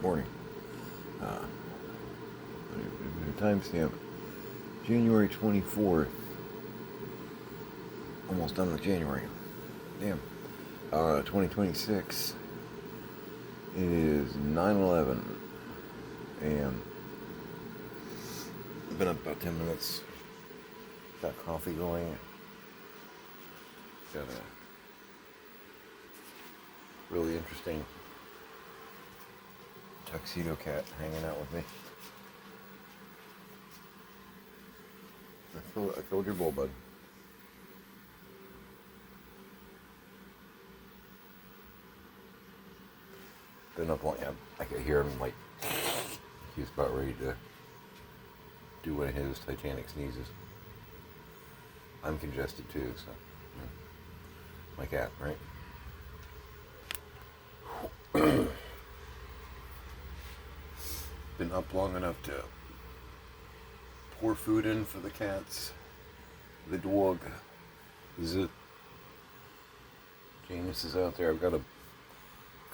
Morning. Timestamp January 24th. Almost done with January. Damn. 2026. It is 9:11 a.m. Been up about 10 minutes. Got coffee going. Got a really interesting tuxedo cat hanging out with me. I killed your bull, bud. Been up long. I could hear him like he's about ready to do one of his Titanic sneezes. I'm congested too, so my cat, right? Been up long enough to pour food in for the cats. The dog is it. Janus is out there. I've got a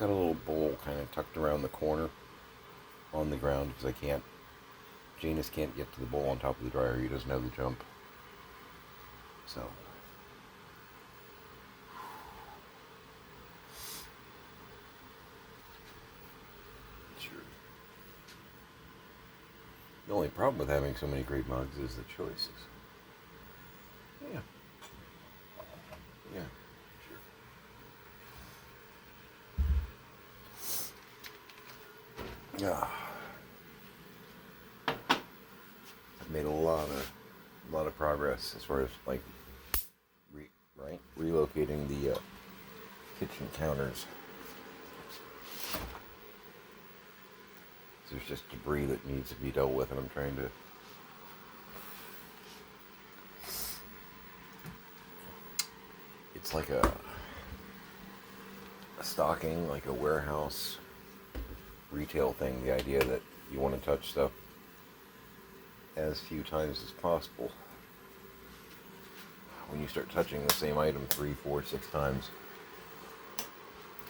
little bowl kind of tucked around the corner on the ground because Janus can't get to the bowl on top of the dryer. He doesn't have the jump. So sure. The only problem with having so many great mugs is the choices. Yeah. Yeah. Sure. Yeah. I've made a lot of progress as far as like relocating the kitchen counters. There's just debris that needs to be dealt with, and I'm trying to it's like a stocking, like a warehouse retail thing, the idea that you want to touch stuff as few times as possible. When you start touching the same item 3, 4, 6 times,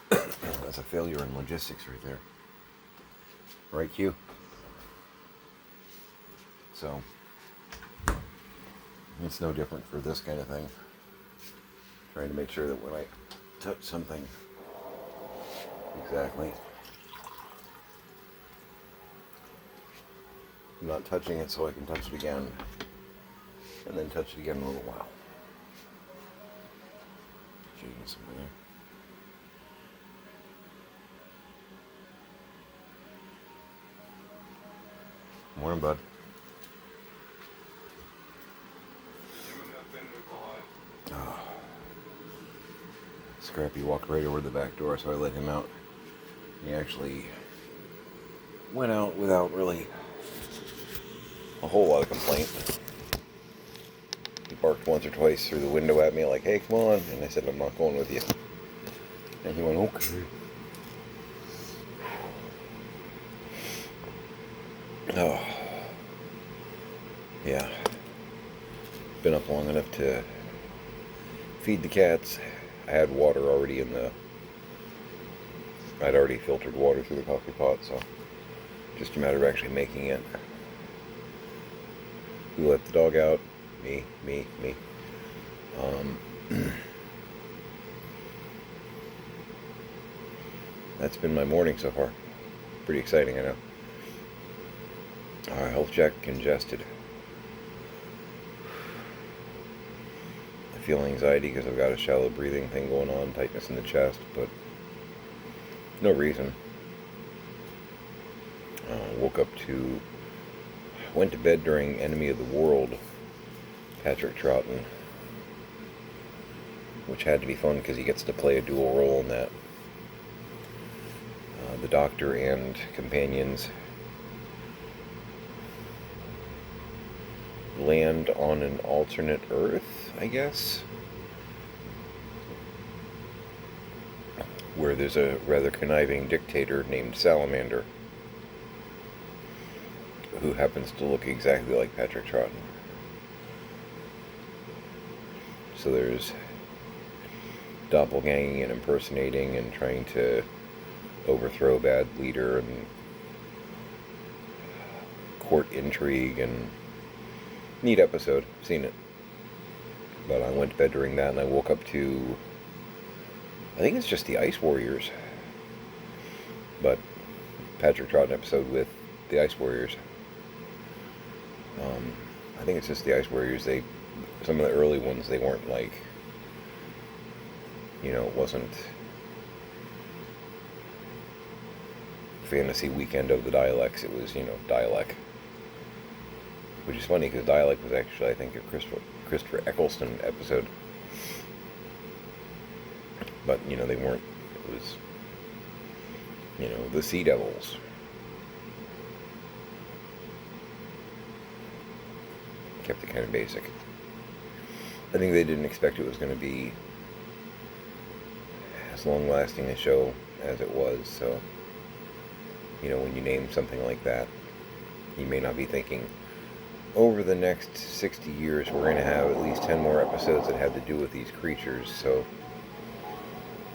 that's a failure in logistics right there. Right, Q? So, it's no different for this kind of thing. Trying to make sure that when I touch something, exactly, I'm not touching it so I can touch it again, and then touch it again in a little while. Jeez, over there. Morning, bud. Oh. Scrappy walked right over the back door, so I let him out. He actually went out without really a whole lot of complaint. He barked once or twice through the window at me like, "Hey, come on," and I said, "I'm not going with you." And he went, "Okay." Oh, yeah. Been up long enough to feed the cats. I had water already I'd already filtered water through the coffee pot, so just a matter of actually making it. We let the dog out. Me. That's been my morning so far. Pretty exciting, I know. Health check, congested. I feel anxiety because I've got a shallow breathing thing going on, tightness in the chest, but no reason. Went to bed during Enemy of the World, Patrick Troughton, which had to be fun because he gets to play a dual role in that. The Doctor and companions land on an alternate Earth, I guess, where there's a rather conniving dictator named Salamander who happens to look exactly like Patrick Troughton. So there's doppelganging and impersonating and trying to overthrow a bad leader and court intrigue, and neat episode. Seen it. But I went to bed during that, and I woke up to, I think it's just the Ice Warriors. But Patrick Troughton episode with the Ice Warriors. I think it's just the Ice Warriors. Some of the early ones, they weren't like, it wasn't Fantasy Weekend of the Dialects. It was, Dialect. Which is funny, because Dialect was actually, I think, a Christopher Eccleston episode. But, they weren't. It was, the Sea Devils. Kept it kind of basic. I think they didn't expect it was going to be as long-lasting a show as it was, so, when you name something like that, you may not be thinking, over the next 60 years, we're going to have at least 10 more episodes that have to do with these creatures, so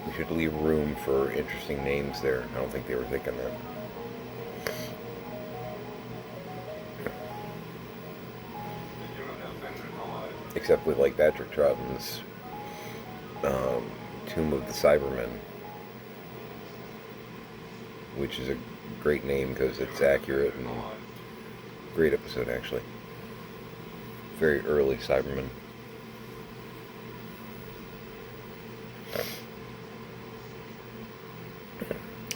we should leave room for interesting names there. I don't think they were thinking that. Except with, like, Patrick Troughton's Tomb of the Cybermen, which is a great name because it's accurate, and great episode, actually. Very early Cybermen.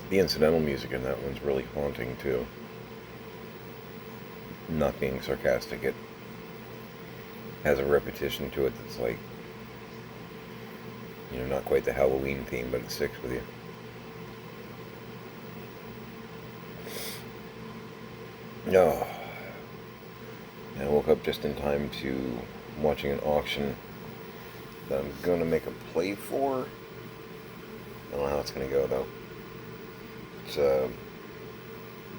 The incidental music in that one's really haunting, too. Not being sarcastic, it has a repetition to it that's like, not quite the Halloween theme, but it sticks with you. Oh. I woke up just in time to watching an auction that I'm going to make a play for. I don't know how it's going to go, though. It's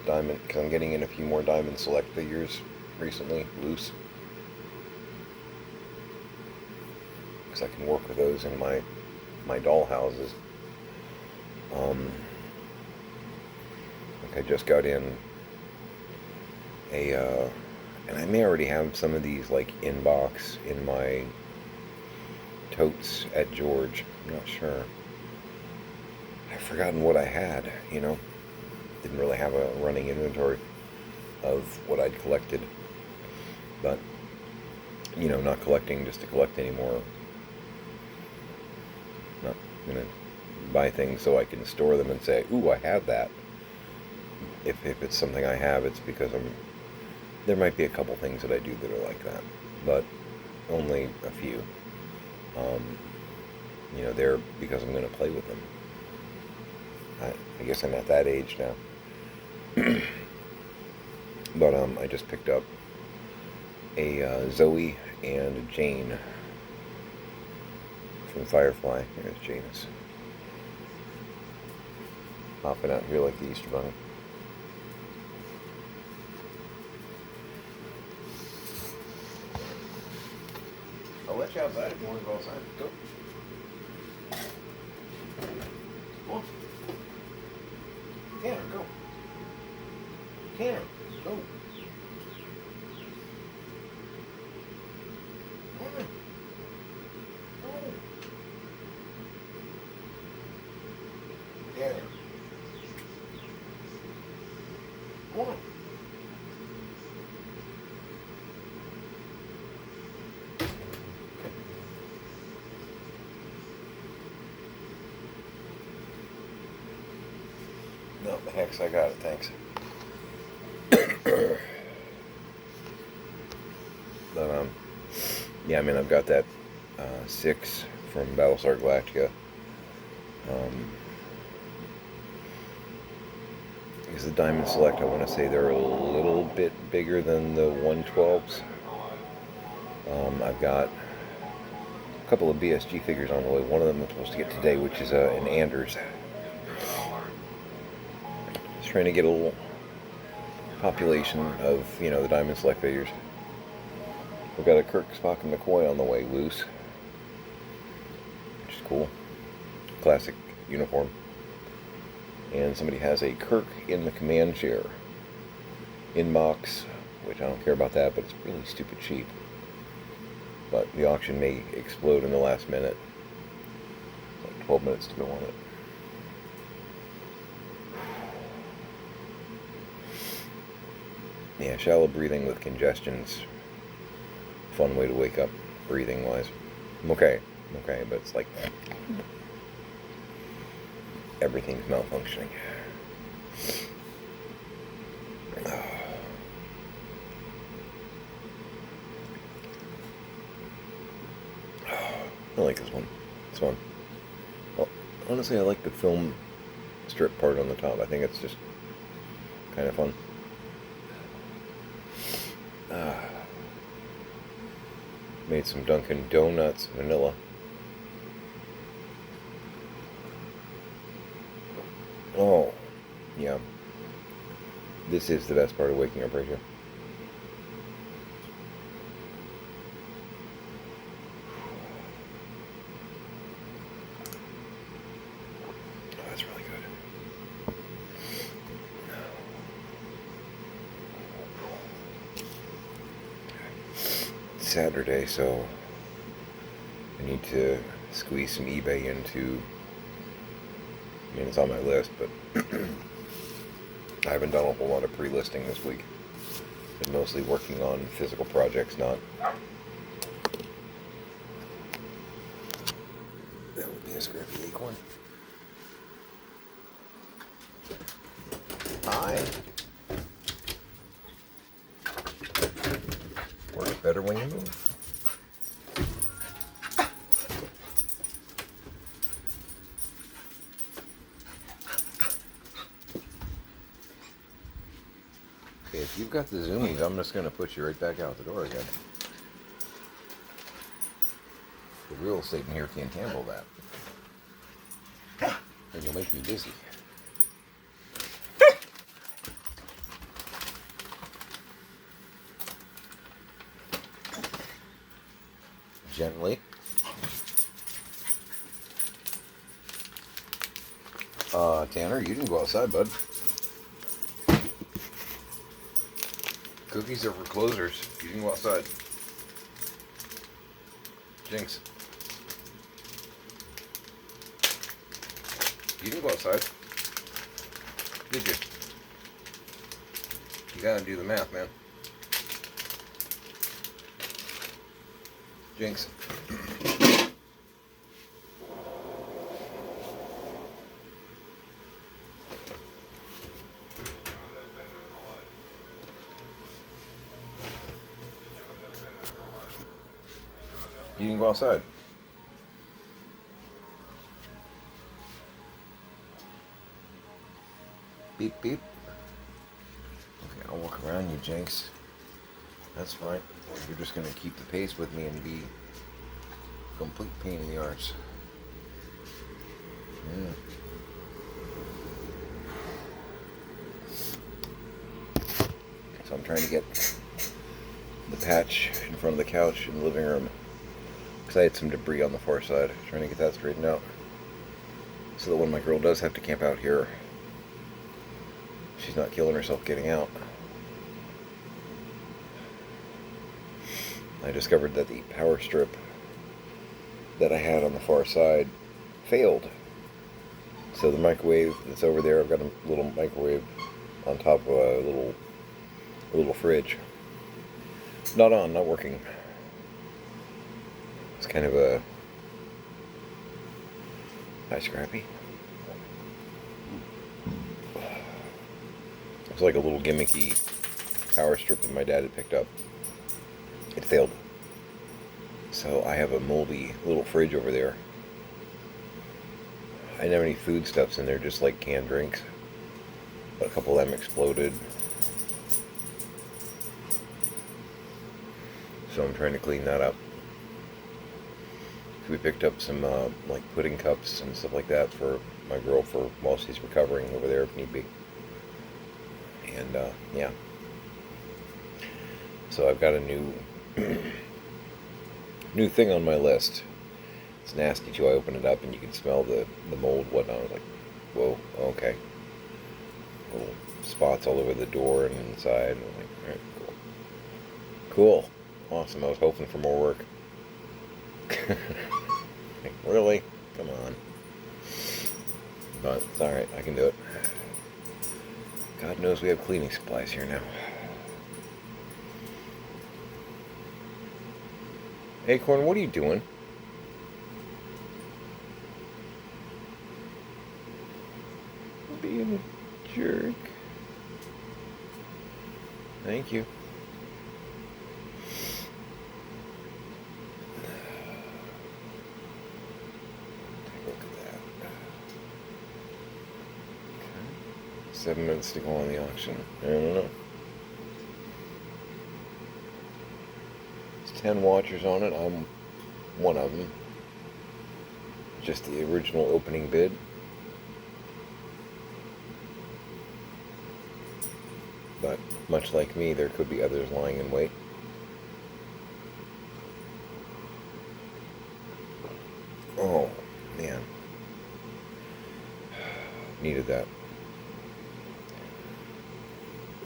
Diamond, because I'm getting in a few more Diamond Select figures recently, loose. Because I can work with those in my doll houses. Like I just got in and I may already have some of these like in box in my totes at George. I'm not sure. I've forgotten what I had, Didn't really have a running inventory of what I'd collected. But, not collecting just to collect anymore. Not going to buy things so I can store them and say, ooh, I have that. If it's something I have, it's because there might be a couple things that I do that are like that, but only a few. They're because I'm going to play with them. I guess I'm at that age now. But I just picked up a Zoe and a Jane from Firefly. Here's Janus. Hopping out here like the Easter Bunny. I'll let you outside if you want to go outside. Go. Come on. Tanner, go. Tanner, go. Come on. Go. Tanner. Come on. No, the hex, I got it, thanks. But, yeah, I've got that 6 from Battlestar Galactica. Because the Diamond Select, I want to say they're a little bit bigger than the 112s. I've got a couple of BSG figures on the way. One of them I'm supposed to get today, which is an Anders. Just trying to get a little population of, the Diamond Select figures. We've got a Kirk, Spock, and McCoy on the way loose, which is cool. Classic uniform. And somebody has a Kirk in the command chair in box which I don't care about that, but it's really stupid cheap. But the auction may explode in the last minute. Like 12 minutes to go on it. Yeah, shallow breathing with congestion's a fun way to wake up, breathing-wise. I'm okay, but it's like everything's malfunctioning. I like this one. It's fun. Well, honestly, I like the film strip part on the top. I think it's just kind of fun. Made some Dunkin' Donuts vanilla. Oh, yeah. This is the best part of waking up right here. Oh, that's really good. It's Saturday, so I need to squeeze some eBay into. I mean, it's on my list, but I haven't done a whole lot of pre-listing this week. Been mostly working on physical projects, not. That would be a scrappy acorn. Hi. Works better when you move. Okay, if you've got the zoomies, I'm just going to put you right back out the door again. The real estate in here can't handle that. And you'll make me dizzy. Gently. Tanner, you didn't go outside, bud. Cookies are for closers. You can go outside. Jinx. You didn't go outside. Did you? You gotta do the math, man. Jinx. You can go outside. Beep, beep. Okay, I'll walk around you, Jinx. That's fine. You're just going to keep the pace with me and be a complete pain in the arse. Yeah. So I'm trying to get the patch in front of the couch in the living room. Because I had some debris on the far side. Trying to get that straightened out. So that when my girl does have to camp out here, she's not killing herself getting out. I discovered that the power strip that I had on the far side failed. So the microwave that's over there, I've got a little microwave on top of a little fridge. Not on, not working. It's kind of a... Hi, Scrappy. It's like a little gimmicky power strip that my dad had picked up. It failed. So I have a moldy little fridge over there. I didn't have any foodstuffs in there, just like canned drinks. But a couple of them exploded. So I'm trying to clean that up. We picked up some like pudding cups and stuff like that for my girl for while she's recovering over there if need be. And yeah. So I've got a new thing on my list. It's nasty too. I open it up and you can smell the mold, whatnot. I was like, whoa, okay. Little spots all over the door and inside. And I was like, alright, cool. Cool. Awesome. I was hoping for more work. Like, really? Come on. But it's alright. I can do it. God knows we have cleaning supplies here now. Acorn, what are you doing? Being a jerk. Thank you. Take a look at that. Okay. 7 minutes to go on the auction. I don't know. There's 10 watchers on it. I'm one of them. Just the original opening bid. But much like me, there could be others lying in wait. Oh, man. Needed that.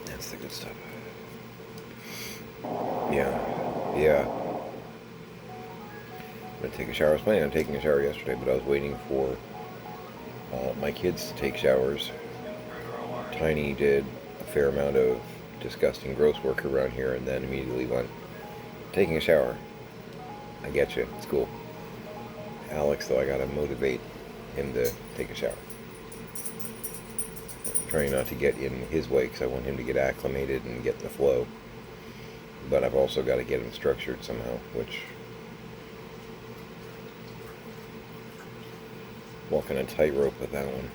That's the good stuff. Yeah. I'm gonna take a shower. I was planning on taking a shower yesterday, but I was waiting for my kids to take showers. Tiny did a fair amount of disgusting, gross work around here, and then immediately went, taking a shower. I get you. It's cool. Alex, though, I gotta motivate him to take a shower. I'm trying not to get in his way because I want him to get acclimated and get in the flow. But I've also got to get him structured somehow, which... walking a tightrope with that one.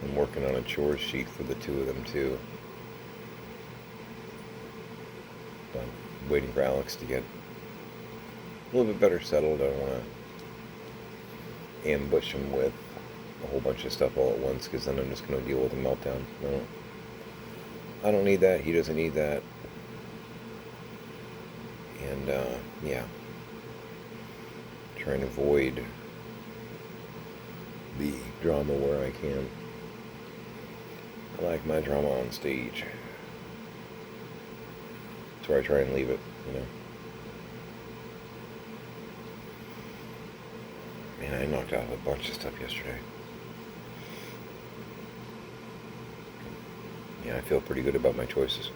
I'm working on a chores sheet for the two of them, too. But I'm waiting for Alex to get a little bit better settled. I don't want to ambush him with a whole bunch of stuff all at once, because then I'm just going to deal with a meltdown. No. I don't need that. He doesn't need that. And, yeah. Trying to avoid the drama where I can. I like my drama on stage. That's where I try and leave it, you know. Man, I knocked out a bunch of stuff yesterday. Yeah, I feel pretty good about my choices.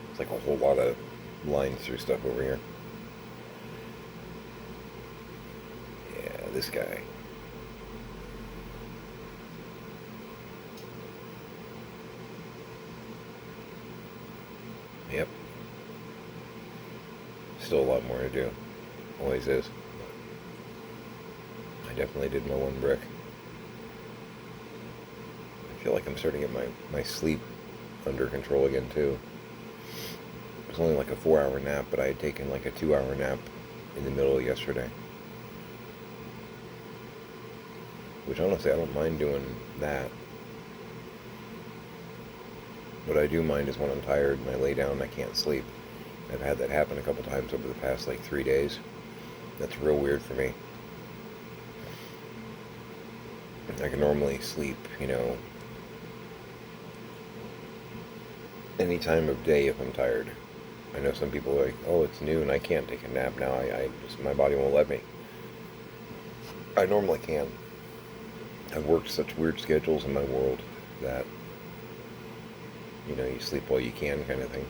It's like a whole lot of lines through stuff over here. Yeah, this guy. Yep. Still a lot more to do. Always is. I definitely did my one brick. I feel like I'm starting to get my sleep under control again, too. It was only like a 4-hour nap, but I had taken like a 2-hour nap in the middle of yesterday. Which, honestly, I don't mind doing that. What I do mind is when I'm tired and I lay down and I can't sleep. I've had that happen a couple times over the past like 3 days. That's real weird for me. I can normally sleep, you know, any time of day if I'm tired. I know some people are like, oh, it's noon, I can't take a nap now. I just, my body won't let me. I normally can. I've worked such weird schedules in my world that, you know, you sleep while you can kind of thing.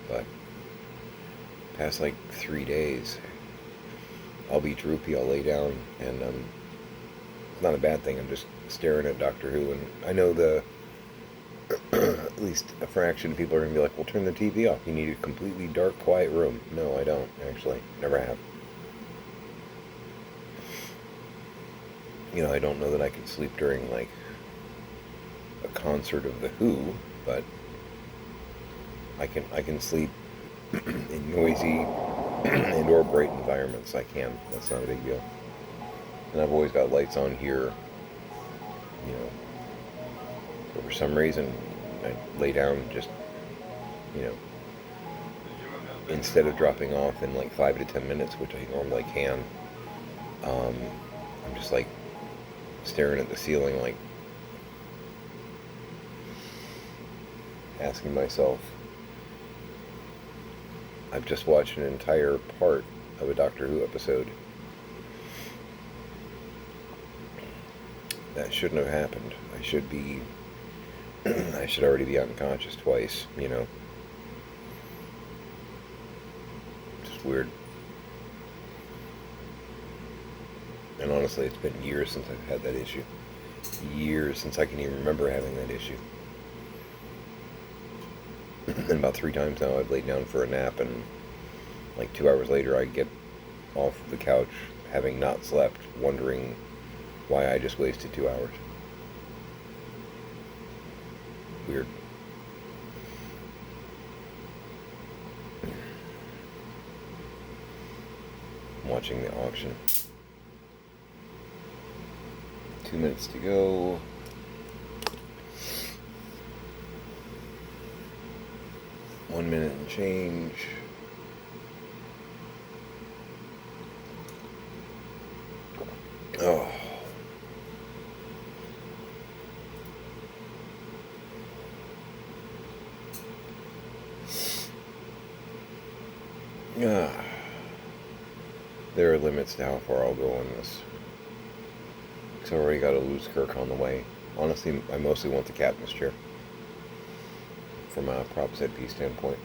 But past like 3 days, I'll be droopy, I'll lay down, and it's not a bad thing. I'm just staring at Doctor Who, and I know at least a fraction of people are going to be like, well, turn the TV off. You need a completely dark, quiet room. No, I don't, actually. Never have. You know, I don't know that I could sleep during, like, a concert of The Who, but I can sleep in noisy and or bright environments. I can. That's not a big deal. And I've always got lights on here, you know. But for some reason, I lay down just, you know, instead of dropping off in like 5 to 10 minutes, which I normally can, I'm just like staring at the ceiling, like asking myself, I've just watched an entire part of a Doctor Who episode. That shouldn't have happened. I should already be unconscious twice, you know. Just weird. And honestly, it's been years since I've had that issue. Years since I can even remember having that issue. And about 3 times now I've laid down for a nap, and like 2 hours later I get off the couch having not slept, wondering why I just wasted 2 hours. Weird. I'm watching the auction. 2 minutes to go. One minute and change. Oh. Yeah. There are limits to how far I'll go on this. Because I already got a loose Kirk on the way. Honestly, I mostly want the captain's chair. From a prop set piece standpoint.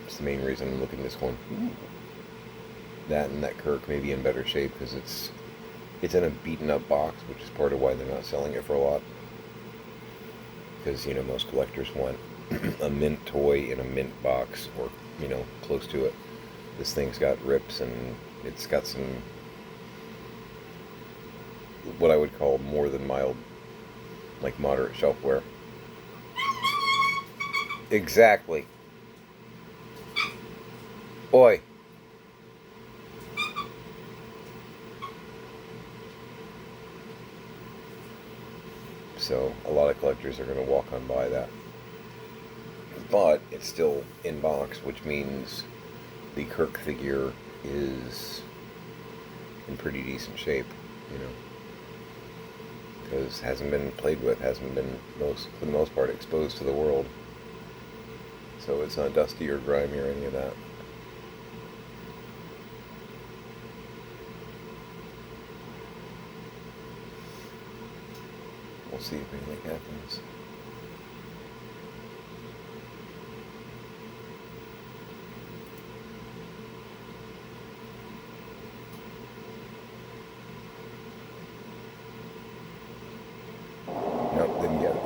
It's the main reason I'm looking at this one. That and that Kirk may be in better shape because it's in a beaten up box, which is part of why they're not selling it for a lot. Because, you know, most collectors want a mint toy in a mint box, or, you know, close to it. This thing's got rips, and it's got some, what I would call more than mild, like moderate shelf wear. Exactly. Boy. So a lot of collectors are going to walk on by that. But it's still in box, which means the Kirk figure is in pretty decent shape, you know. Because hasn't been played with, hasn't been, for the most part, exposed to the world. So it's not dusty or grimy or any of that. We'll see if anything happens. Nope, didn't get it.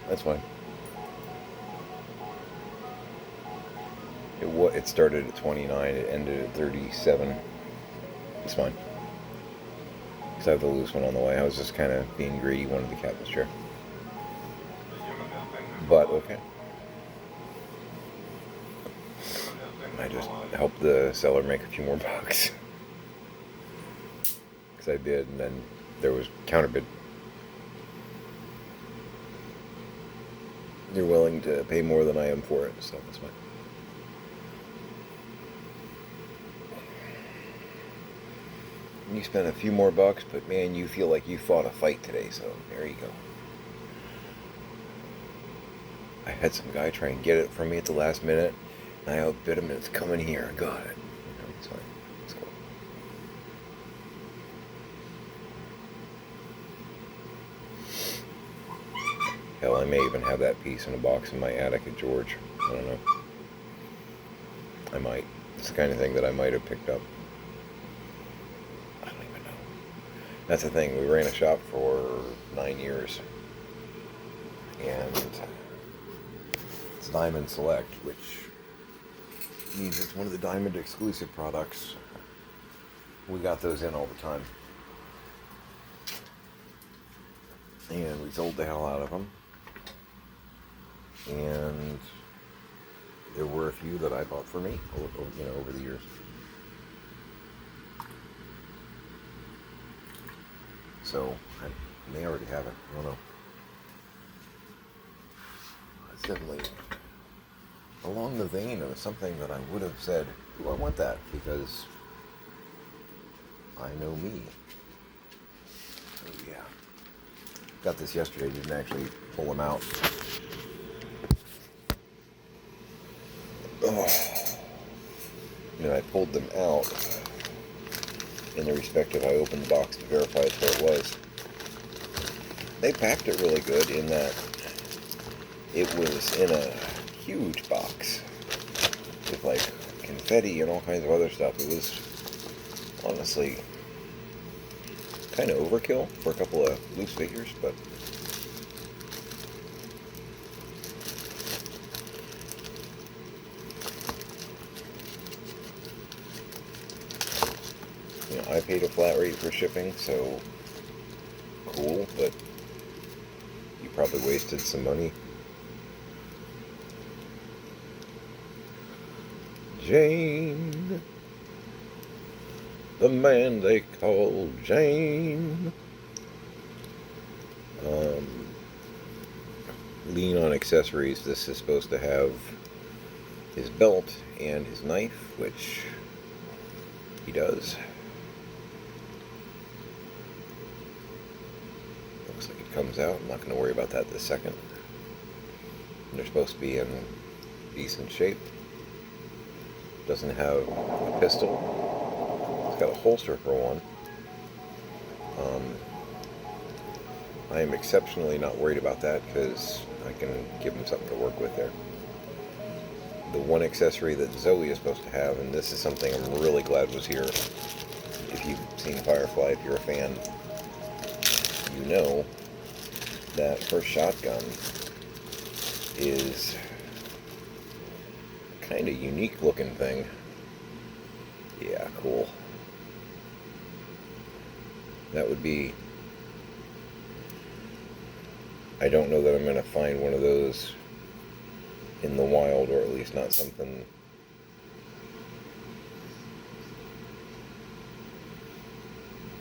That's fine. It started at 29, it ended at 37. It's fine. Because I have the loose one on the way. I was just kind of being greedy, wanted the captain's chair. But, okay. I just helped the seller make a few more bucks. Because I bid, and then there was counterbid. You're willing to pay more than I am for it, so that's fine. You spent a few more bucks, but man, you feel like you fought a fight today, so there you go. I had some guy try and get it from me at the last minute, and I outbid him, and it's coming here. I got it. It's fine. It's cool. Hell, I may even have that piece in a box in my attic at George. I don't know. I might. It's the kind of thing that I might have picked up. That's the thing, we ran a shop for 9 years, and it's Diamond Select, which means it's one of the Diamond exclusive products. We got those in all the time, and we sold the hell out of them, and there were a few that I bought for me, you know, over the years. So, I may already have it. I don't know. It's definitely along the vein of something that I would have said, "Ooh, I want that," because I know me. Oh yeah. Got this yesterday, didn't actually pull them out. Oh. And I pulled them out in the respective, I opened the box to verify it's what it was. They packed it really good in that it was in a huge box with like confetti and all kinds of other stuff. It was honestly kind of overkill for a couple of loose figures, but you know, I paid a flat rate for shipping, so cool, but you probably wasted some money. Jane, the man they call Jane. Lean on accessories. This is supposed to have his belt and his knife, which he does. Looks like it comes out. I'm not going to worry about that this second. They're supposed to be in decent shape. Doesn't have a pistol. It's got a holster for one. I am exceptionally not worried about that because I can give him something to work with there. The one accessory that Zoe is supposed to have, and this is something I'm really glad was here. If you've seen Firefly, if you're a fan, you know that her shotgun is kind of unique looking thing. Yeah, cool. That would be... I don't know that I'm going to find one of those in the wild, or at least not something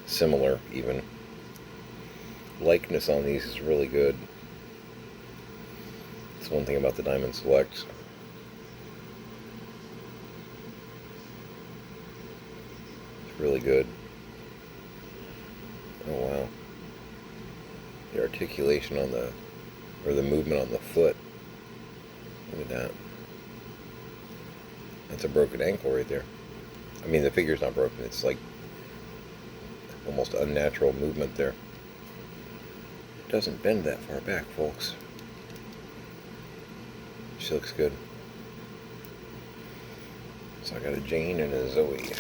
similar even. Likeness on these is really good. It's one thing about the Diamond Select. It's really good. Oh wow. The articulation on the, or the movement on the foot. Look at that. That's a broken ankle right there. I mean, the figure's not broken. It's like almost unnatural movement there. It doesn't bend that far back, folks. She looks good. So I got a Jane and a Zoe.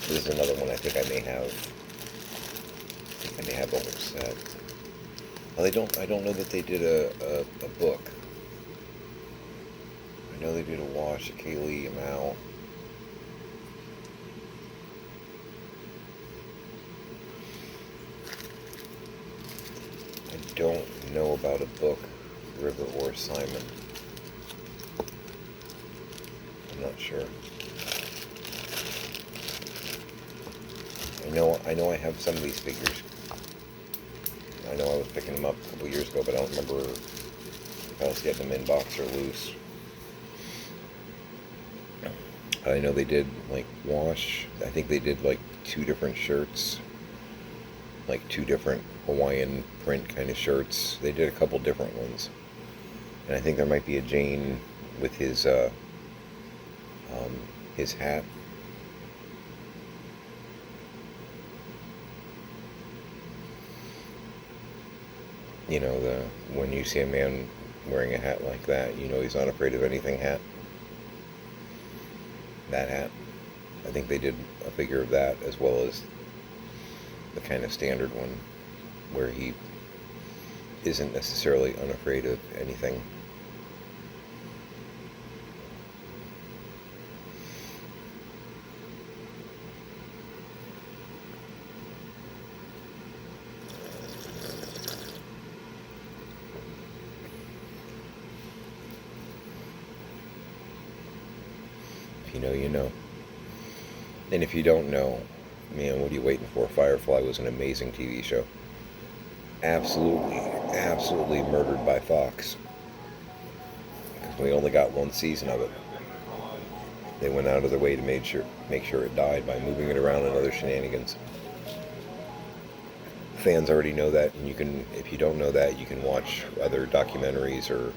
This is another one I think I may have. I may have the whole set. Well, I don't know that they did a book. I know they did a wash, a Kaylee, a Mal. I don't know about a book, River or Simon. I'm not sure. I know I have some of these figures. I know I was picking them up a couple years ago, but I don't remember if I was getting them in box or loose. I know they did like wash. I think they did like 2 different shirts, like 2 different Hawaiian print kind of shirts. They did a couple different ones, and I think there might be a Jane with his hat. You know, when you see a man wearing a hat like that, you know he's not afraid of anything hat. That hat. I think they did a figure of that as well as the kind of standard one where he isn't necessarily unafraid of anything. If you know, you know. And if you don't know, man, what are you waiting for? Firefly was an amazing TV show. Absolutely murdered by Fox. Because we only got 1 season of it. They went out of their way to make sure it died by moving it around and other shenanigans. Fans already know that, and you can, if you don't know that, you can watch other documentaries or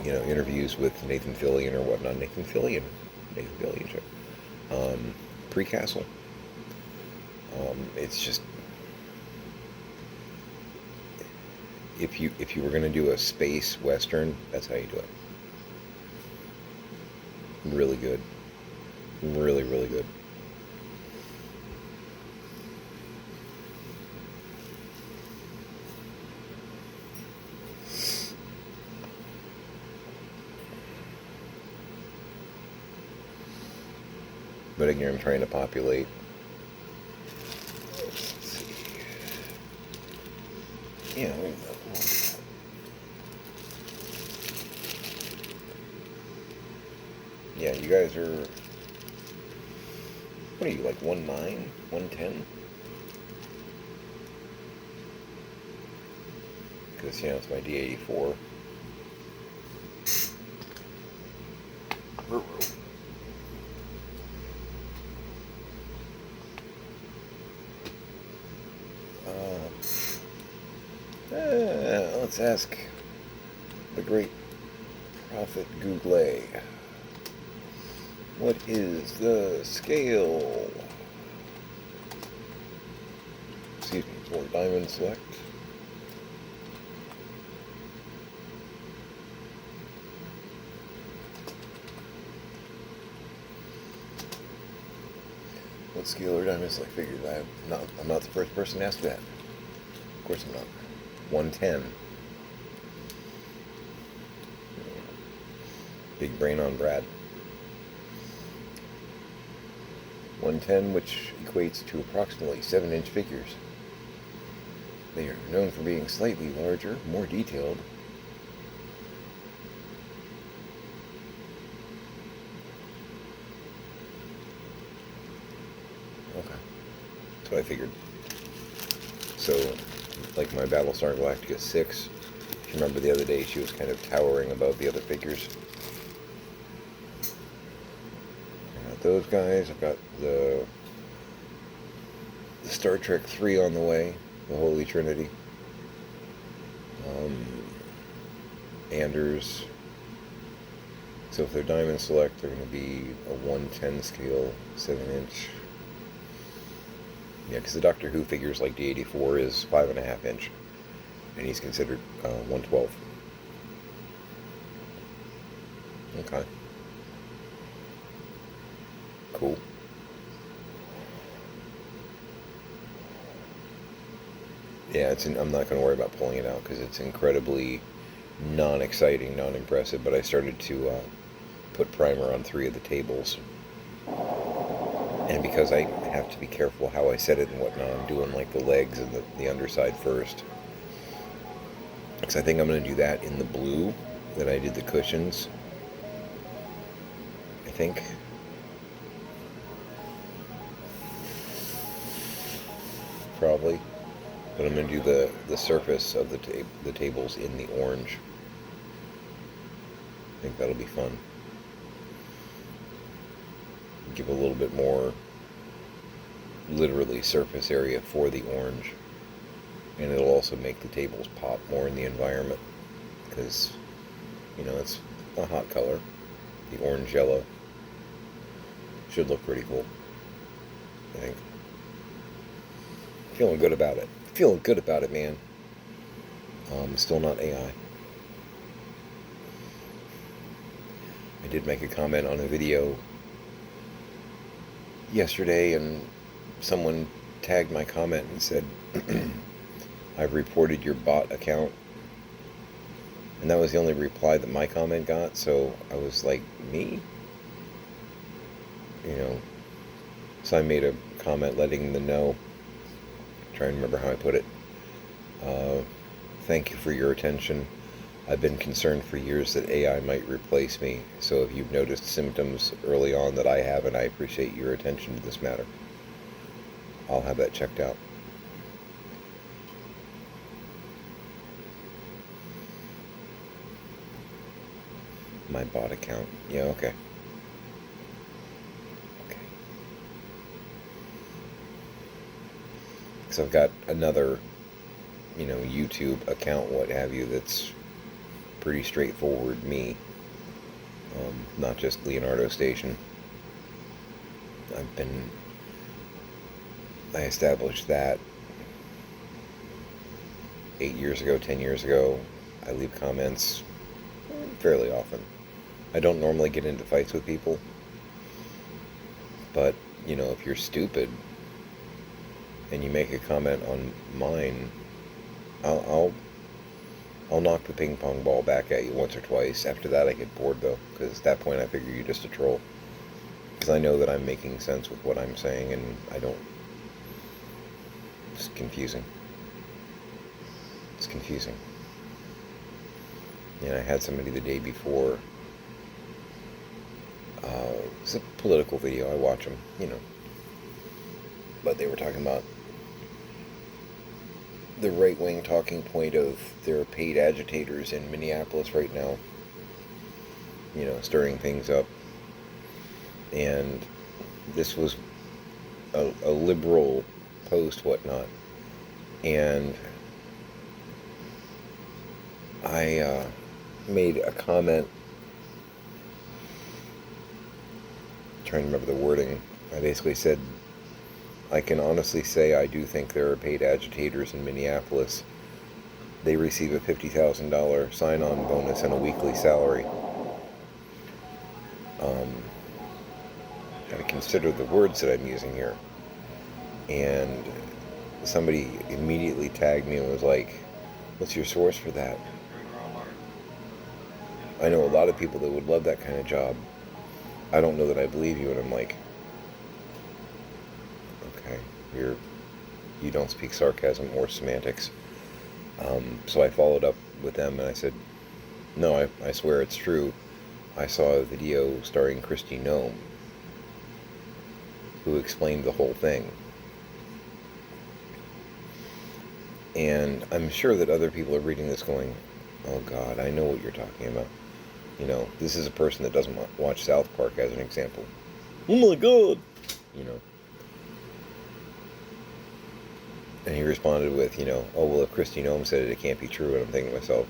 interviews with Nathan Fillion or whatnot. Nathan Fillion show. Precastle. It's just, if you were going to do a space western, that's how you do it. Really good. Really, really good. But again, I'm trying to populate. Let's see. Yeah. Yeah, you guys are. What are you, like 1.9? 110? Because, it's my D84. Let's ask the great prophet Google. What is the scale? Excuse me, for diamond select. What scale are diamond select figures? I'm not the first person to ask that. Of course I'm not. 110. Big brain on Brad. 110, which equates to approximately 7-inch figures. They are known for being slightly larger, more detailed. Okay. That's what I figured. So, like my Battlestar Galactica 6, if you remember the other day, she was kind of towering above the other figures. I got those guys. I've got the Star Trek 3 on the way, the Holy Trinity. Anders. So if they're diamond select, they're going to be a 110 scale, 7-inch. Yeah, because the Doctor Who figures like D84 is 5.5 inch, and he's considered 112. Okay. Cool. Yeah, I'm not going to worry about pulling it out because it's incredibly non-exciting, non-impressive, but I started to put primer on 3 of the tables. And because I have to be careful how I set it and whatnot, I'm doing like the legs and the underside first. Because I think I'm going to do that in the blue that I did the cushions. I think. Probably. But I'm going to do the surface of the tables in the orange. I think that'll be fun. Give a little bit more, literally, surface area for the orange. And it'll also make the tables pop more in the environment. Because, it's a hot color. The orange-yellow. Should look pretty cool, I think. Feeling good about it. Feeling good about it, man. Still not AI. I did make a comment on a video yesterday, and someone tagged my comment and said, I've reported your bot account. And that was the only reply that my comment got, so I was like, me? So I made a comment letting them know. Trying to remember how I put it. Thank you for your attention. I've been concerned for years that AI might replace me, so if you've noticed symptoms early on that I haven't, I appreciate your attention to this matter. I'll have that checked out. My bot account. Yeah, okay. Because I've got another, YouTube account, what have you, that's pretty straightforward me. Not just Leonardo Station. I established that 8 years ago, 10 years ago. I leave comments fairly often. I don't normally get into fights with people, but, if you're stupid and you make a comment on mine, I'll knock the ping pong ball back at you once or twice. After that, I get bored, though, because at that point I figure you're just a troll. Because I know that I'm making sense with what I'm saying, and I don't. It's confusing. It's confusing. And I had somebody the day before. It's a political video. I watch them, But they were talking about the right-wing talking point of there are paid agitators in Minneapolis right now, stirring things up. And this was a liberal post, whatnot. And I made a comment, trying to remember the wording. I basically said, I can honestly say I do think there are paid agitators in Minneapolis. They receive a $50,000 sign-on bonus and a weekly salary. Gotta consider the words that I'm using here. And somebody immediately tagged me and was like, "What's your source for that?" I know a lot of people that would love that kind of job. I don't know that I believe you. And I'm like, okay, you don't speak sarcasm or semantics. So I followed up with them and I said, no, I swear it's true. I saw a video starring Kristi Noem, who explained the whole thing. And I'm sure that other people are reading this going, oh God, I know what you're talking about. This is a person that doesn't watch South Park, as an example. Oh my God! And he responded with, oh, well, if Kristi Noem said it can't be true. And I'm thinking to myself,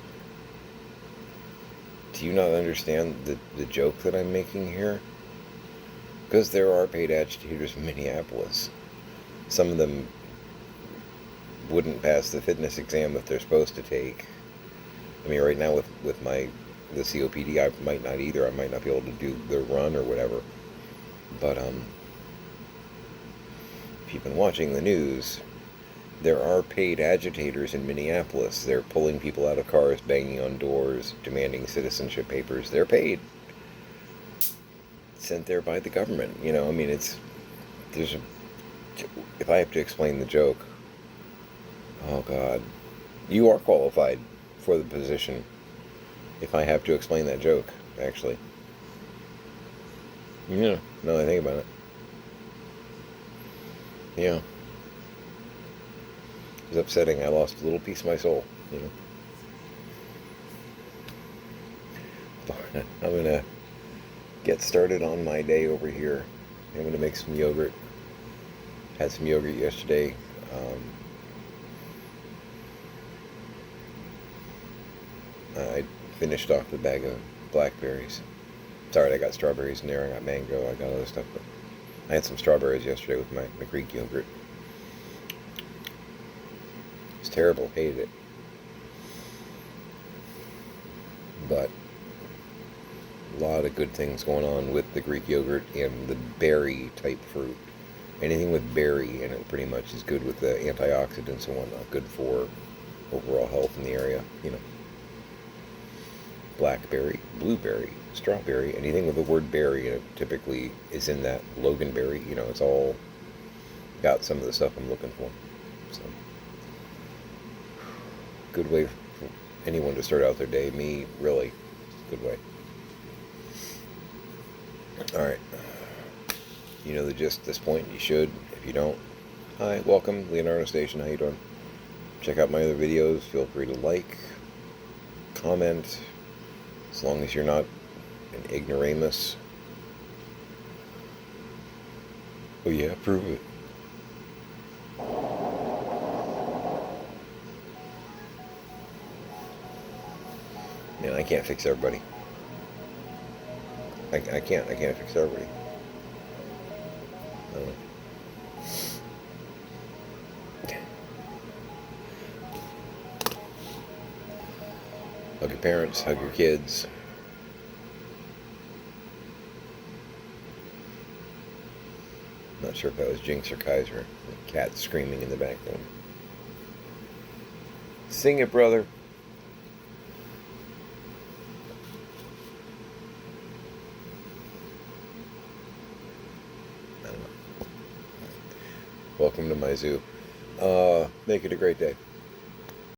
do you not understand the joke that I'm making here? Because there are paid agitators in Minneapolis. Some of them wouldn't pass the fitness exam that they're supposed to take. I mean, right now with the COPD, I might not either. I might not be able to do the run or whatever. But if you've been watching the news, there are paid agitators in Minneapolis. They're pulling people out of cars, banging on doors, demanding citizenship papers. They're paid. Sent there by the government. I mean, if I have to explain the joke, oh God, you are qualified for the position. If I have to explain that joke, actually. Yeah, now that I think about it. Yeah. It was upsetting. I lost a little piece of my soul, But I'm going to get started on my day over here. I'm going to make some yogurt. Had some yogurt yesterday. I finished off the bag of blackberries. Sorry, I got strawberries in there. I got mango. I got other stuff. But I had some strawberries yesterday with my Greek yogurt. It's terrible. Hated it. But a lot of good things going on with the Greek yogurt and the berry type fruit. Anything with berry in it pretty much is good with the antioxidants and whatnot. Good for overall health in the area, Blackberry, blueberry, strawberry, anything with the word berry in it typically is in that Loganberry. It's all got some of the stuff I'm looking for. So, good way for anyone to start out their day. Me, really, good way. Alright. You know the gist at this point. You should. If you don't, hi, welcome, Leonardo Station. How you doing? Check out my other videos. Feel free to like, comment, as long as you're not an ignoramus. Oh yeah, prove it. I can't fix everybody. I can't fix everybody. I don't know. Hug your parents, hug your kids. Not sure if that was Jinx or Kaiser. The cat screaming in the background. Sing it, brother. I don't know. Welcome to my zoo. Make it a great day.